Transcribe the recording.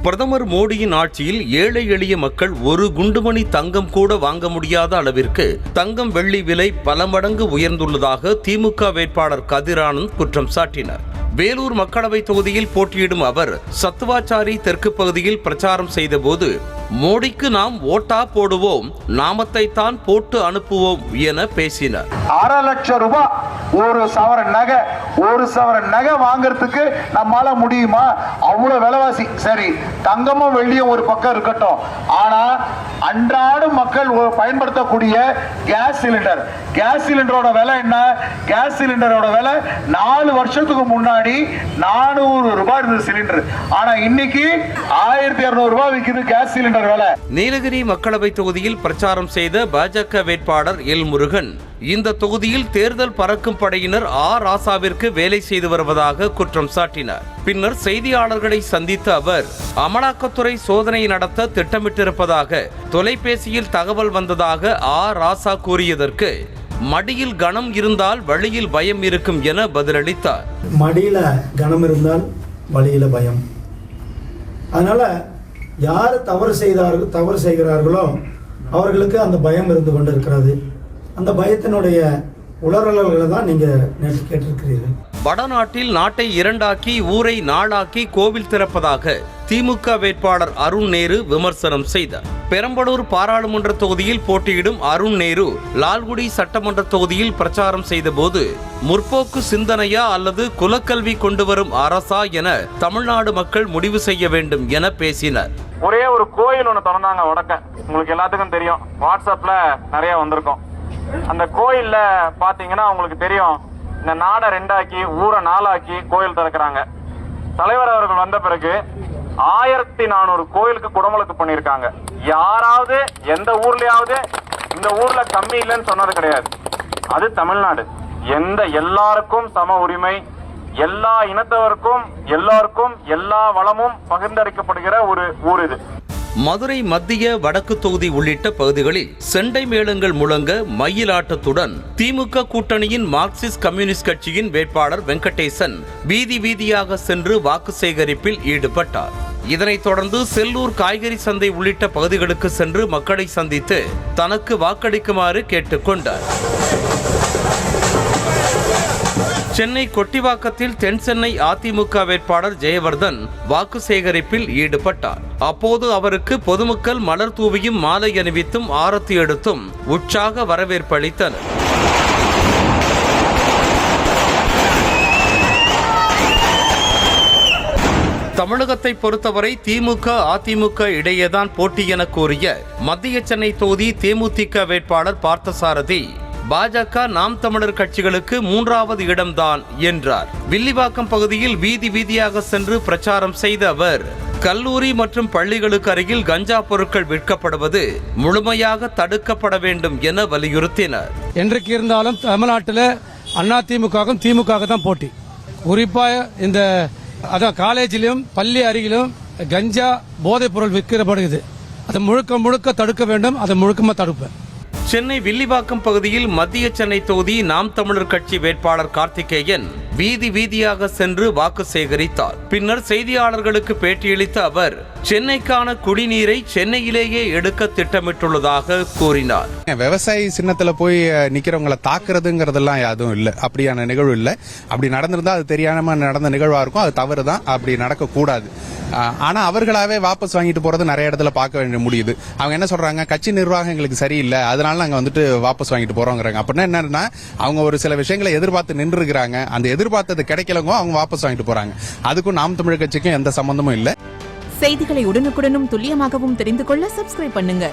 பிரதமர் மோடியின் ஆட்சியில் ஏழை எளிய மக்கள் ஒரு குண்டுமணி தங்கம் கூட வாங்க முடியாத அளவிற்கு தங்கம் வெள்ளி விலை பல மடங்கு உயர்ந்துள்ளதாக திமுக வேட்பாளர் கதிர் ஆனந்த் குற்றம் சாட்டினார். வேலூர் மக்களவை தொகுதியில் போட்டியிடும் அவர் சத்துவாச்சாரி தெற்கு பகுதியில் பிரச்சாரம் செய்தபோது மோடிக்கு நாம் ஓட்டா போடுவோம், நாமத்தை தான் போட்டு அனுப்புவோம் என பேசினார். 1/2 லட்சம் ரூபாய் ஒரு சவரன் நகை வாங்கறதுக்கு நம்மால முடியுமா? அவ்வளவு விலைவாசி. சரி, தங்கமும் வெள்ளியும் ஒரு பக்கம் இருக்கட்டும், ஆனா அன்றாடம் மக்கள் பயன்படுத்தக்கூடிய கேஸ் சிலிண்டரோட விலை என்ன? கேஸ் சிலிண்டரோட விலை 4 வருஷத்துக்கு முன்னாடி 400 ரூபாய் இருந்தது சிலிண்டர். ஆனா இன்னைக்கு 1200 ரூபாய் விற்குது கேஸ் சிலிண்டர் விலை. நீலகிரி மக்களவை தொகுதியில் பிரச்சாரம் செய்த பாஜக வேட்பாளர் எல் முருகன் இந்த தொகுதியில் தேர்தல் பறக்கும் படையினர் ராசாவிற்கு வேலை செய்து வருவதாக குற்றம் சாட்டினார். பின்னர் செய்தியாளர்களை சந்தித்த அவர் அமலாக்கத்துறை சோதனை நடத்த திட்டமிட்டிருப்பதாக தொலைபேசியில் தகவல் வந்ததாக ராசா கூறியதற்கு மடியில் கனம் இருந்தால் வழியில் பயம் இருக்கும் என பதிலளித்தார். மடியில கனம் இருந்தால் வழியில பயம். அதனால யார் தவறு செய்கிறார்களோ அவர்களுக்கு அந்த பயம் இருந்து கொண்டிருக்கிறது. அந்த பயத்தினுடைய உளறல்களை தான் நீங்க நேற்று கேட்டிருக்கிறீர்கள். வடநாட்டில் நாட்டை 2ஆக்கி ஊரை 4ஆக்கி கோவில் திறப்பதாக திமுக வேட்பாளர் அருண் நேரு விமர்சனம் செய்தார். பெரம்பலூர் பாராளுமன்ற தொகுதியில் போட்டியிடும் அருண் நேரு லால்குடி சட்டமன்ற தொகுதியில் பிரச்சாரம் செய்தபோது முற்போக்கு சிந்தனையா அல்லது குலக்கல்வி கொண்டு வரும் அரசா என தமிழ்நாடு மக்கள் முடிவு செய்ய வேண்டும் என பேசினார். ஒரே ஒரு கோயில் ஒன்று திறந்தாங்க வடக்க, உங்களுக்கு எல்லாத்துக்கும் தெரியும், வாட்ஸ்அப்ல நிறைய வந்திருக்கும். அந்த கோயில்ல பாத்தீங்கன்னா உங்களுக்கு தெரியும், இந்த நாடை 2ஆக்கி ஊரை 4ஆக்கி கோயில் திறக்கிறாங்க. தலைவர் அவர்கள் வந்த பிறகு 1400 கோயிலுக்கு குடமுழுக்கு பண்ணியிருக்காங்க. யாராவது எந்த ஊர்லயாவது இந்த ஊர்ல கம்மி இல்லைன்னு சொன்னது கிடையாது. அது தமிழ்நாடு. எல்லாருக்கும் சம உரிமை, எல்லா இனத்தவருக்கும் எல்லாருக்கும் எல்லா வளமும் பகிர்ந்தளிக்கப்படுகிற ஒரு ஊர் இது. மதுரை மத்திய வடக்கு தொகுதி உள்ளிட்ட பகுதிகளில் செண்டை மேளங்கள் முழங்க மயிலாட்டத்துடன் திமுக கூட்டணியின் மார்க்சிஸ்ட் கம்யூனிஸ்ட் கட்சியின் வேட்பாளர் வெங்கடேசன் வீதி வீதியாக சென்று வாக்கு சேகரிப்பில் ஈடுபட்டார். இதனைத் தொடர்ந்து செல்லூர் காய்கறி சந்தை உள்ளிட்ட பகுதிகளுக்கு சென்று மக்களை சந்தித்து தனக்கு வாக்களிக்குமாறு கேட்டுக்கொண்டார். சென்னை கொட்டிவாக்கத்தில் தென் சென்னை அதிமுக வேட்பாளர் ஜெயவர்தன் வாக்கு சேகரிப்பில் ஈடுபட்டார். அப்போது அவருக்கு பொதுமக்கள் மலர் தூவியும் மாலை அணிவித்தும் ஆரத்தி எடுத்தும் உற்சாக வரவேற்பு அளித்தனர். தமிழகத்தை பொறுத்தவரை திமுக அதிமுக இடையேதான் போட்டி என கூறிய மத்திய சென்னை தொகுதி தேமுதிக வேட்பாளர் பார்த்தசாரதி பாஜக நாம் தமிழர் கட்சிகளுக்கு 3வது இடம்தான் என்றார். வில்லிவாக்கம் பகுதியில் வீதி வீதியாக சென்று பிரச்சாரம் செய்த அவர் கல்லூரி மற்றும் பள்ளிகளுக்கு அருகில் கஞ்சா பொருட்கள் விற்கப்படுவது முழுமையாக தடுக்கப்பட வேண்டும் என வலியுறுத்தினார். என்றைக்கு இருந்தாலும் தமிழ்நாட்டில் அதிமுகவும் திமுக தான் போட்டி. குறிப்பாக இந்த காலேஜிலும் பள்ளி அருகிலும் கஞ்சா போதைப் பொருள் விற்கப்படுகிறது. அதை முழுக்க தடுக்க வேண்டும். அதை முழுக்கமாக தடுப்பேன். சென்னை வில்லிவாக்கம் பகுதியில் மத்திய சென்னை தொகுதி நாம் தமிழர் கட்சி வேட்பாளர் கார்த்திகேயன் வீதி வீதியாக சென்று வாக்கு சேகரித்தார். பின்னர் செய்தியாளர்களுக்கு பேட்டியளித்த அவர் சென்னைக்கான குடிநீரை சென்னையிலேயே எடுக்க திட்டமிட்டுள்ளதாக கூறினார். விவசாயி சின்னத்துல போய் நிக்கிறவங்களை தாக்குறதுங்கிறதெல்லாம் யாதும் இல்ல, அப்படியான நிகழ்வு இல்ல. அப்படி நடந்திருந்தா அது தெரியாம நடந்த நிகழ்வா இருக்கும். அது தவறுதான், அப்படி நடக்க கூடாது. ஆனா அவர்களாவே வாபஸ் வாங்கிட்டு போறது நிறைய இடத்துல பார்க்க வேண்டிய முடியுது. அவங்க என்ன சொல்றாங்க, கட்சி நிர்வாகம் எங்களுக்கு சரியில்லை, அதனால நாங்க வாபஸ் வாங்கிட்டு போறோங்கிறாங்க. அப்படின்னா என்னன்னா அவங்க ஒரு சில விஷயங்களை எதிர்பார்த்து நின்று இருக்கிறாங்க. அந்த எதிர்பார்த்தது கிடைக்கலங்க அவங்க வாபஸ் வாங்கிட்டு போறாங்க. அதுக்கும் நாம் தமிழர் கட்சிக்கும் எந்த சம்பந்தமும் இல்லை. செய்திகளை உடனுக்குடனும் துல்லியமாகவும் தெரிந்து கொள்ள சப்ஸ்கிரைப் பண்ணுங்க.